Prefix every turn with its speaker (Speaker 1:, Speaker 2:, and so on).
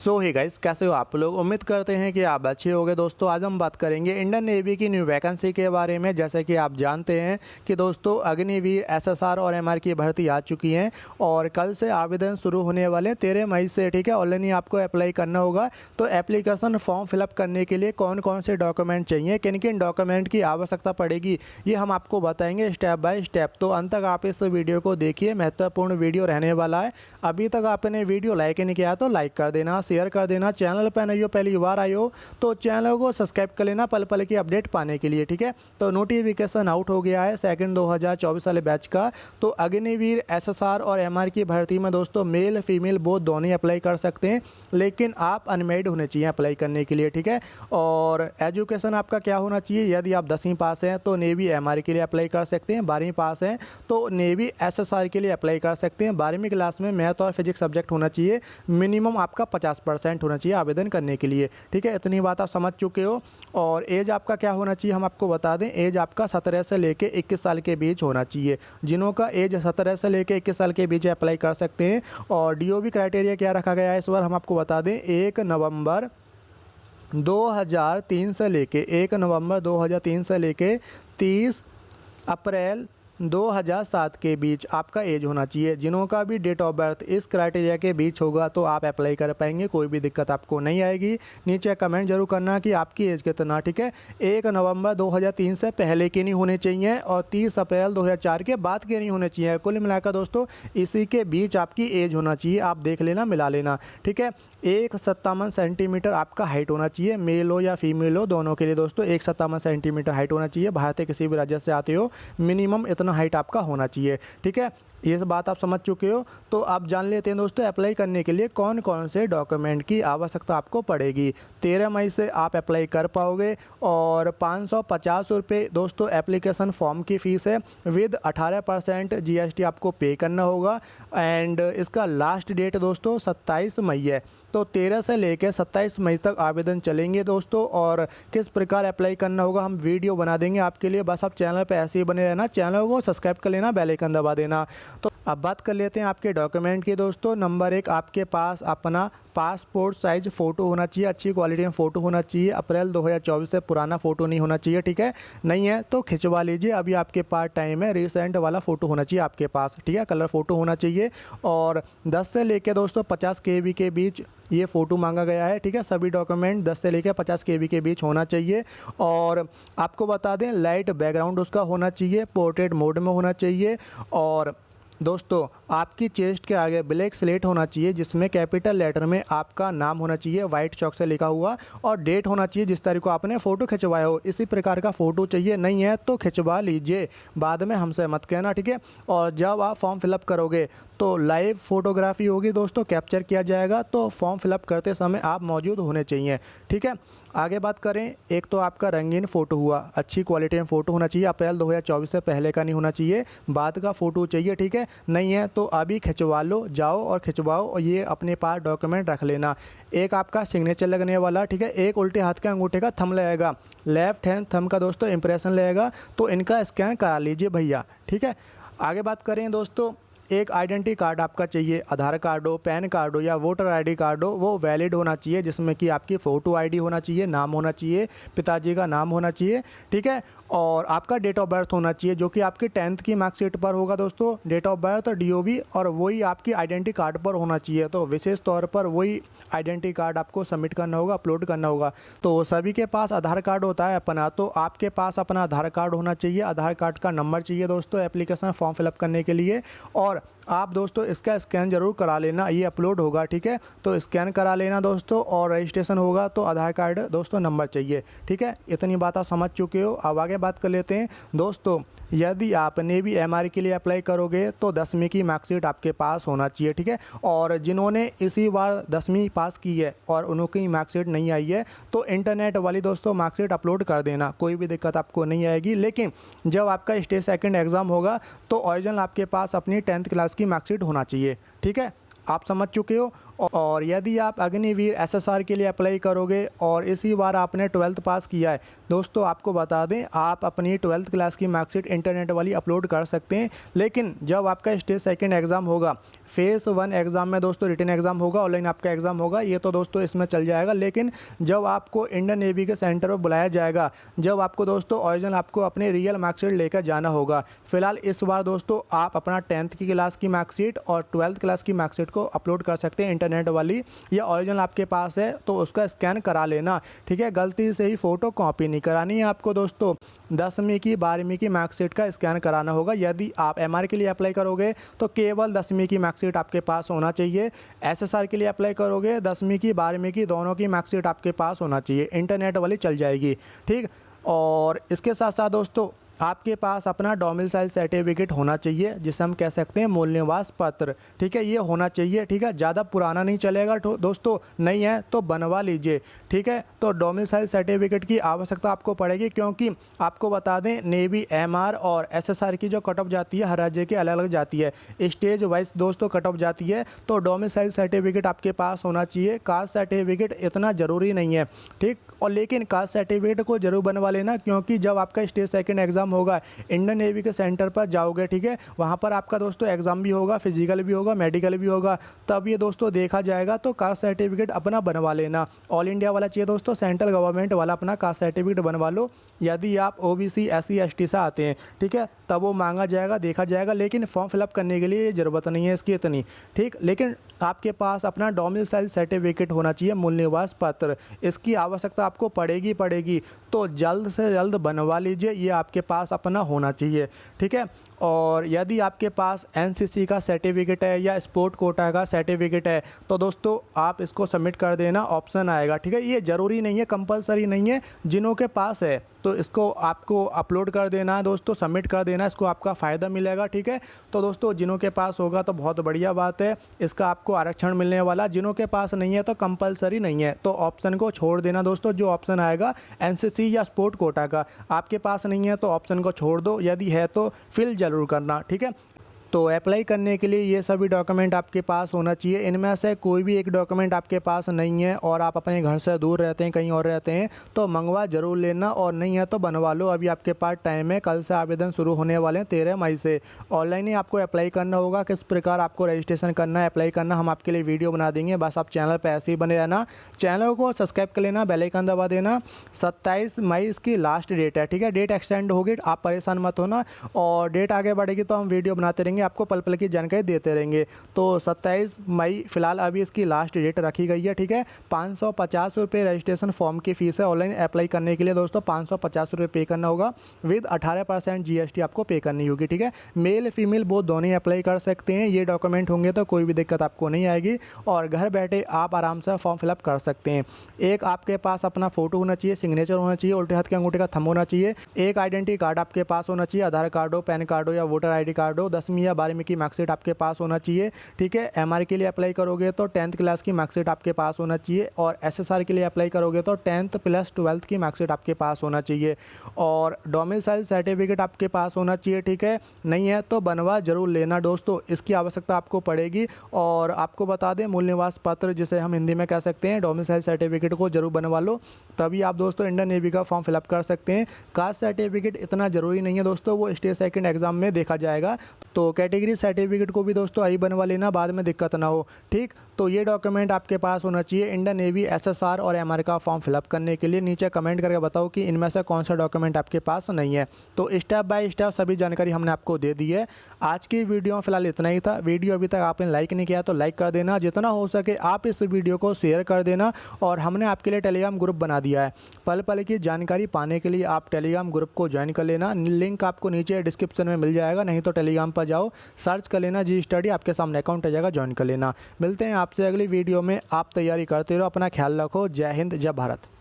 Speaker 1: सो hey guys, कैसे हो आप लोग। उम्मीद करते हैं कि आप अच्छे होंगे। दोस्तों आज हम बात करेंगे इंडियन नेवी की न्यू वैकेंसी के बारे में। जैसे कि आप जानते हैं कि दोस्तों अग्निवीर, एसएसआर और एमआर की भर्ती आ चुकी हैं और कल से आवेदन शुरू होने वाले 13 मई से। ठीक है, ऑनलाइन ही आपको अप्लाई करना होगा। तो एप्लीकेशन फॉर्म फिलअप करने के लिए कौन कौन से डॉक्यूमेंट चाहिए, किन किन डॉक्यूमेंट की आवश्यकता पड़ेगी, ये हम आपको बताएंगे स्टेप बाय स्टेप। तो अंत तक आप इस वीडियो को देखिए, महत्वपूर्ण वीडियो रहने वाला है। अभी तक आपने वीडियो लाइक नहीं किया तो लाइक कर देना, शेयर कर देना। चैनल पर नए हो, पहली बार आए हो तो चैनल को सब्सक्राइब कर लेना पल पल की अपडेट पाने के लिए। ठीक है, तो नोटिफिकेशन आउट हो गया है सेकंड 2024 वाले बैच का। तो अग्निवीर, एसएसआर और एमआर की भर्ती में दोस्तों मेल फीमेल बोथ दोनों ही अप्लाई कर सकते हैं, लेकिन आप अनमेरिड होने चाहिए अप्लाई करने के लिए। ठीक है, और एजुकेशन आपका क्या होना चाहिए। यदि आप 10वीं पास हैं तो नेवी एमआर के लिए अप्लाई कर सकते हैं, 12वीं पास हैं तो नेवी एसएसआर के लिए अप्लाई कर सकते हैं। 12वीं क्लास में मैथ और फिजिक्स सब्जेक्ट होना चाहिए, मिनिमम आपका 50% होना चाहिए आवेदन करने के लिए। ठीक है, इतनी बात आप समझ चुके हो। और एज आपका क्या होना चाहिए हम आपको बता दें, एज आपका 17 से लेके 21 साल के बीच होना चाहिए। जिन्हों का एज 17 से लेके 21 साल के बीच अप्लाई कर सकते हैं। और डीओबी क्राइटेरिया क्या रखा गया है इस बार हम आपको बता दें, 1 नवंबर 2003 से लेके 1 नवंबर 2003 से लेके 30 अप्रैल 2007 के बीच आपका एज होना चाहिए। जिन्हों का भी डेट ऑफ बर्थ इस क्राइटेरिया के बीच होगा तो आप अप्लाई कर पाएंगे, कोई भी दिक्कत आपको नहीं आएगी। नीचे कमेंट जरूर करना कि आपकी एज कितना। ठीक है, 1 नवंबर 2003 से पहले के नहीं होने चाहिए और 30 अप्रैल 2004 के बाद के नहीं होने चाहिए। कुल मिलाकर दोस्तों इसी के बीच आपकी एज होना चाहिए, आप देख लेना, मिला लेना। ठीक है, 157 सेंटीमीटर आपका हाइट होना चाहिए, मेल हो या फीमेल हो दोनों के लिए दोस्तों 157 सेंटीमीटर हाइट होना चाहिए। भारत के किसी भी राज्य से आते हो मिनिमम इतना हाइट आपका होना चाहिए। ठीक है, ये बात आप समझ चुके हो। तो आप जान लेते हैं दोस्तों अप्लाई करने के लिए कौन कौन से डॉक्यूमेंट की आवश्यकता आपको पड़ेगी। 13 मई से आप अप्लाई कर पाओगे और 550 रुपये दोस्तों एप्लीकेशन फॉर्म की फ़ीस है, विद 18% जीएसटी आपको पे करना होगा। एंड इसका लास्ट डेट दोस्तों 27 मई है। तो 13 से लेकर 27 मई तक आवेदन चलेंगे दोस्तों। और किस प्रकार अप्लाई करना होगा हम वीडियो बना देंगे आपके लिए, बस आप चैनल पे ऐसे ही बने रहना, चैनल को सब्सक्राइब कर लेना, बेल आइकन दबा देना। तो अब बात कर लेते हैं आपके डॉक्यूमेंट की दोस्तों। नंबर 1, आपके पास अपना पासपोर्ट साइज फ़ोटो होना चाहिए, अच्छी क्वालिटी में फ़ोटो होना चाहिए। अप्रैल 2024 से पुराना फ़ोटो नहीं होना चाहिए। ठीक है, नहीं है तो खिंचवा लीजिए, अभी आपके पास टाइम है। रिसेंट वाला फ़ोटो होना चाहिए आपके पास। ठीक है, कलर फ़ोटो होना चाहिए। और 10 से लेकर दोस्तों 50 KB के बीच ये फ़ोटो मांगा गया है। ठीक है, सभी डॉक्यूमेंट 10 से लेकर 50 KB के बीच होना चाहिए। और आपको बता दें लाइट बैकग्राउंड उसका होना चाहिए, पोर्ट्रेट मोड में होना चाहिए। और दोस्तों आपकी चेस्ट के आगे ब्लैक स्लेट होना चाहिए जिसमें कैपिटल लेटर में आपका नाम होना चाहिए, वाइट चॉक से लिखा हुआ, और डेट होना चाहिए जिस तारीख को आपने फ़ोटो खिंचवाया हो। इसी प्रकार का फ़ोटो चाहिए, नहीं है तो खिंचवा लीजिए, बाद में हमसे मत कहना। ठीक है, और जब आप फॉर्म फिलअप करोगे तो लाइव फ़ोटोग्राफी होगी दोस्तों, कैप्चर किया जाएगा, तो फॉर्म फिलअप करते समय आप मौजूद होने चाहिए। ठीक है, आगे बात करें, एक तो आपका रंगीन फ़ोटो हुआ, अच्छी क्वालिटी में फ़ोटो होना चाहिए, अप्रैल 2024 से पहले का नहीं होना चाहिए, बाद का फ़ोटो चाहिए। ठीक है, नहीं है तो अभी खिंचवा लो, जाओ और खिंचवाओ, और ये अपने पास डॉक्यूमेंट रख लेना। एक आपका सिग्नेचर लगने वाला, ठीक है, एक उल्टे हाथ के अंगूठे का थंब लगेगा, लेफ्ट हैंड थंब का दोस्तों इंप्रेशन लगेगा, तो इनका स्कैन करा लीजिए भैया। ठीक है, आगे बात करें दोस्तों, एक आइडेंटिटी कार्ड आपका चाहिए, आधार कार्ड हो, पैन कार्ड हो या वोटर आईडी कार्ड हो, वो वैलिड होना चाहिए, जिसमें कि आपकी फ़ोटो आईडी होना चाहिए, नाम होना चाहिए, पिताजी का नाम होना चाहिए। ठीक है, और आपका डेट ऑफ बर्थ होना चाहिए जो कि आपकी 10th की मार्कशीट पर होगा दोस्तों, डेट ऑफ बर्थ डीओबी, और वही आपकी आइडेंटिटी कार्ड पर होना चाहिए। तो विशेष तौर पर वही आइडेंटिटी कार्ड आपको सबमिट करना होगा, अपलोड करना होगा। तो सभी के पास आधार कार्ड होता है अपना, तो आपके पास अपना आधार कार्ड होना चाहिए, आधार कार्ड का नंबर चाहिए दोस्तों एप्लीकेशन फॉर्म फिलअप करने के लिए। और आप दोस्तों इसका स्कैन जरूर करा लेना, ये अपलोड होगा। ठीक है, तो स्कैन करा लेना दोस्तों, और रजिस्ट्रेशन होगा तो आधार कार्ड दोस्तों नंबर चाहिए। ठीक है, इतनी बात आप समझ चुके हो। अब आगे बात कर लेते हैं दोस्तों, यदि आप नेवी एमआर के लिए अप्लाई करोगे तो 10वीं की मार्कशीट आपके पास होना चाहिए। ठीक है, और जिन्होंने इसी बार 10वीं पास की है और उनकी मार्कशीट नहीं आई है तो इंटरनेट वाली दोस्तों मार्कशीट अपलोड कर देना, कोई भी दिक्कत आपको नहीं आएगी। लेकिन जब आपका स्टेज सेकंड एग्ज़ाम होगा तो ओरिजिनल आपके पास अपनी 10th क्लास की मार्कशीट होना चाहिए। ठीक है, आप समझ चुके हो। और यदि आप अग्निवीर एसएसआर के लिए अप्लाई करोगे और इसी बार आपने 12th पास किया है दोस्तों, आपको बता दें आप अपनी 12th क्लास की मार्कशीट इंटरनेट वाली अपलोड कर सकते हैं। लेकिन जब आपका स्टेज सेकंड एग्ज़ाम होगा, फेज़ 1 एग्ज़ाम में दोस्तों रिटन एग्ज़ाम होगा, ऑनलाइन आपका एग्ज़ाम होगा, ये तो दोस्तों इसमें चल जाएगा। लेकिन जब आपको इंडियन नेवी के सेंटर पर बुलाया जाएगा, जब आपको दोस्तों ओरिजिनल आपको अपने रियल मार्कशीट लेकर जाना होगा। फिलहाल इस बार दोस्तों आप अपना 10th की क्लास की मार्कशीट और 12th क्लास की मार्कशीट को अपलोड कर सकते हैं इंटरनेट वाली, या ओरिजिनल आपके पास है तो उसका स्कैन करा लेना, ठीक है। गलती से ही फ़ोटो कॉपी नहीं करानी है आपको दोस्तों। 10वीं की 12वीं की मार्कशीट का स्कैन कराना होगा। यदि आप एमआर के लिए अप्लाई करोगे तो केवल 10वीं की मार्कशीट आपके पास होना चाहिए। एसएसआर के लिए अप्लाई करोगे 10वीं की 12वीं की दोनों की मार्कशीट आपके पास होना चाहिए, इंटरनेट वाली चल जाएगी, ठीक। और इसके साथ साथ दोस्तों आपके पास अपना डोमिसाइल सर्टिफिकेट होना चाहिए, जिसे हम कह सकते हैं मूल निवास पत्र, ठीक है। ये होना चाहिए, ठीक है। ज़्यादा पुराना नहीं चलेगा दोस्तों, नहीं है तो बनवा लीजिए, ठीक है। तो डोमिसाइल सर्टिफिकेट की आवश्यकता आपको पड़ेगी, क्योंकि आपको बता दें नेवी एमआर और एसएसआर की जो कट ऑफ जाती है हर राज्य की अलग अलग जाती है, स्टेज वाइज दोस्तों कट ऑफ जाती है। तो डोमिसाइल सर्टिफिकेट आपके पास होना चाहिए। कास्ट सर्टिफिकेट इतना ज़रूरी नहीं है, ठीक। और लेकिन कास्ट सर्टिफिकेट को जरूर बनवा लेना, क्योंकि जब आपका स्टेज सेकंड एग्ज़ाम होगा, इंडियन नेवी के सेंटर पर जाओगे, ठीक है, वहाँ पर आपका दोस्तों एग्ज़ाम भी होगा, फिजिकल भी होगा, मेडिकल भी होगा, तब ये दोस्तों देखा जाएगा। तो कास्ट सर्टिफिकेट अपना बनवा लेना। ऑल इंडिया वाला चाहिए दोस्तों, सेंट्रल गवर्नमेंट वाला अपना कास्ट सर्टिफिकेट बनवा लो। यदि आप ओबीसी SC ST से आते हैं, ठीक है, तब वो मांगा जाएगा, देखा जाएगा। लेकिन फॉर्म फिलअप करने के लिए ज़रूरत नहीं है इसकी इतनी, ठीक। लेकिन आपके पास अपना डोमिसाइल सर्टिफिकेट होना चाहिए, मूल निवास पत्र, इसकी आवश्यकता आपको पड़ेगी। तो जल्द से जल्द बनवा लीजिए, ये आपके पास अपना होना चाहिए, ठीक है। और यदि आपके पास NCC का सर्टिफिकेट है या स्पोर्ट कोटा का सर्टिफिकेट है तो दोस्तों आप इसको सबमिट कर देना, ऑप्शन आएगा, ठीक है। ये ज़रूरी नहीं है, कंपलसरी नहीं है, जिन्हों के पास है तो इसको आपको अपलोड कर देना है दोस्तों, सबमिट कर देना, इसको आपका फ़ायदा मिलेगा, ठीक है। तो दोस्तों जिन्हों के पास होगा तो बहुत बढ़िया बात है, इसका आपको आरक्षण मिलने वाला। जिन्हों के पास नहीं है तो कंपलसरी नहीं है, तो ऑप्शन को छोड़ देना दोस्तों। जो ऑप्शन आएगा NCC या स्पोर्ट कोटा का, आपके पास नहीं है तो ऑप्शन को छोड़ दो, यदि है तो फिल ज़रूर करना, ठीक है। तो अप्लाई करने के लिए ये सभी डॉक्यूमेंट आपके पास होना चाहिए। इनमें से कोई भी एक डॉक्यूमेंट आपके पास नहीं है और आप अपने घर से दूर रहते हैं, कहीं और रहते हैं, तो मंगवा ज़रूर लेना, और नहीं है तो बनवा लो। अभी आपके पास टाइम है, कल से आवेदन शुरू होने वाले हैं 13 मई से। ऑनलाइन ही आपको अप्लाई करना होगा। किस प्रकार आपको रजिस्ट्रेशन करना है, अप्लाई करना, हम आपके लिए वीडियो बना देंगे। बस आप चैनल पर ऐसे ही बने रहना, चैनल को सब्सक्राइब कर लेना, बेल आइकन दबा देना। 27 मई इसकी लास्ट डेट है, ठीक है। डेट एक्सटेंड होगी, आप परेशान मत होना, और डेट आगे बढ़ेगी तो हम वीडियो बनाते रहेंगे, आपको पल पल की जानकारी देते रहेंगे। तो 27 मई फिलहाल अभी इसकी लास्ट डेट रखी गई है, ठीक है। 550 रुपये रजिस्ट्रेशन फॉर्म की फ़ीस है। ऑनलाइन अप्लाई करने के लिए दोस्तों 550 रुपये पे करना होगा, विद 18% GST आपको पे करनी होगी, ठीक है। मेल फीमेल बोथ दोनों ही अप्लाई कर सकते हैं। ये डॉक्यूमेंट होंगे तो कोई भी दिक्कत आपको नहीं आएगी, और घर बैठे आप आराम से फॉर्म फिलअप कर सकते हैं। एक आपके पास अपना फ़ोटो होना चाहिए, सिग्नेचर होना चाहिए, उल्टे हाथ के अंगूठे का थंब होना चाहिए, एक आइडेंटिटी कार्ड आपके पास होना चाहिए, आधार कार्ड हो, पैन कार्ड हो या वोटर ID कार्ड हो, 10वीं या 12वीं की मार्कशीट आपके पास होना चाहिए, ठीक है। MR के लिए अप्लाई करोगे तो 10th क्लास की मार्कशीट आपके पास होना चाहिए, और SSR के लिए अप्लाई करोगे तो 10th + 12th की मार्कशीट आपके पास होना चाहिए, और डोमिसाइल सर्टिफिकेट आपके पास होना चाहिए, ठीक है। नहीं है तो बनवा जरूर लेना दोस्तों, इसकी आवश्यकता आपको पड़ेगी। और आपको बता दें मूल निवास पत्र, जिसे हम हिंदी में कह सकते हैं, डोमिसाइल सर्टिफिकेट को जरूर बनवा लो, तभी आप दोस्तों इंडियन नेवी का फॉर्म फिलअप कर सकते हैं। कास्ट सर्टिफिकेट इतना ज़रूरी नहीं है दोस्तों, वो स्टेज सेकंड एग्जाम में देखा जाएगा। तो कैटेगरी सर्टिफिकेट को भी दोस्तों आई बनवा लेना, बाद में दिक्कत ना हो, ठीक। तो ये डॉक्यूमेंट आपके पास होना चाहिए इंडियन नेवी, SSR और MR का फॉर्म फिलअप करने के लिए। नीचे कमेंट करके बताओ कि इनमें से कौन सा डॉक्यूमेंट आपके पास नहीं है। तो स्टेप बाय स्टेप सभी जानकारी हमने आपको दे दी है। आज की वीडियो में फिलहाल इतना ही था। वीडियो अभी तक आपने लाइक नहीं किया तो लाइक कर देना, जितना हो सके आप इस वीडियो को शेयर कर देना, और हमने आपके लिए टेलीग्राम ग्रुप बना दिया है। पल पल की जानकारी पाने के लिए आप टेलीग्राम ग्रुप को ज्वाइन कर लेना, लिंक आपको नीचे डिस्क्रिप्शन में मिल जाएगा, नहीं तो टेलीग्राम पर जाओ, सर्च कर लेना जी स्टडी, आपके सामने अकाउंट आ जाएगा, ज्वाइन कर लेना। मिलते हैं आपसे अगली वीडियो में, आप तैयारी करते रहो, अपना ख्याल रखो। जय हिंद, जय भारत।